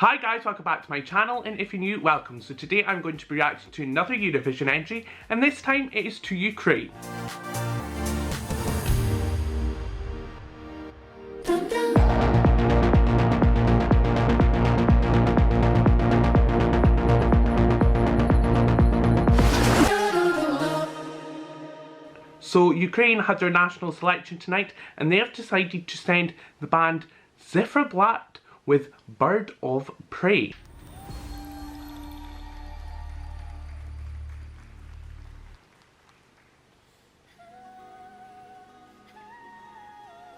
Hi guys, welcome back to my channel, and if you're new, welcome. So today I'm going to be reacting to another Eurovision entry, and this time it is to Ukraine. So Ukraine had their national selection tonight, and they have decided to send the band Ziferblat with Bird of Prey.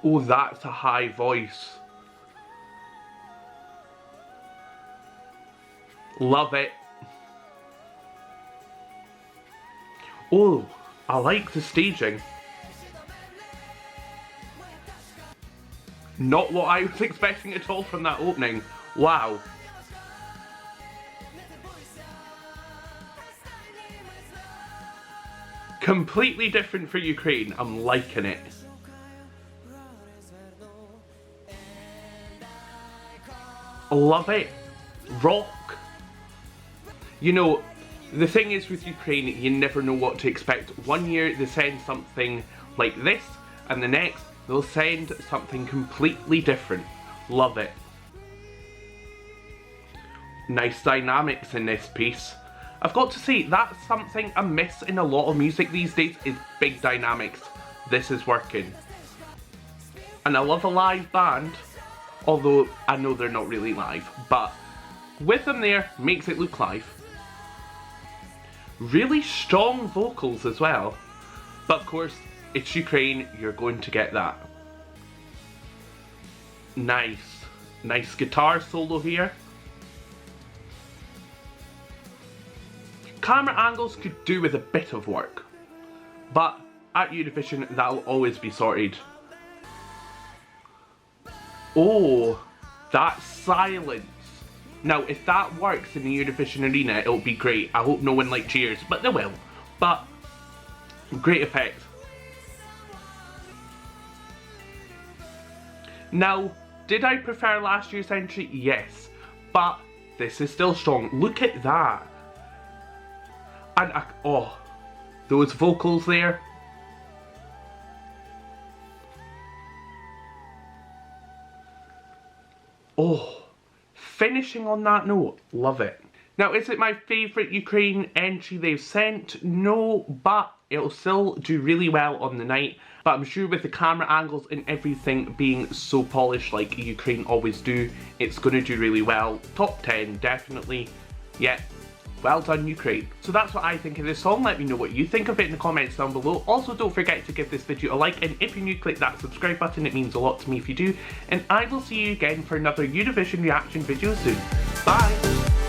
Oh, that's a high voice. Love it. Oh, I like the staging. Not what I was expecting at all from that opening. Wow. Completely different for Ukraine. I'm liking it. Love it. Rock. You know, the thing is with Ukraine, you never know what to expect. One year they send something like this, and the next they'll send something completely different. Love it. Nice dynamics in this piece. I've got to say, that's something I miss in a lot of music these days, is big dynamics. This is working. And I love a live band, although I know they're not really live, but with them there makes it look live. Really strong vocals as well. But of course, it's Ukraine, you're going to get that. Nice. Nice guitar solo here. Camera angles could do with a bit of work, but at Eurovision that'll always be sorted. Oh, that silence. Now, if that works in the Eurovision arena, it'll be great. I hope no one cheers, but they will. But, great effect. Now, did I prefer last year's entry? Yes. But, this is still strong. Look at that. And, oh, those vocals there. Oh. Finishing on that note, love it. Now, is it my favourite Ukraine entry they've sent? No, but it'll still do really well on the night. But I'm sure with the camera angles and everything being so polished like Ukraine always do, it's going to do really well. Top 10, definitely. Yeah, well done Ukraine. So that's what I think of this song. Let me know what you think of it in the comments down below. Also, don't forget to give this video a like, and if you're new, click that subscribe button. It means a lot to me if you do. And I will see you again for another Eurovision reaction video soon. Bye!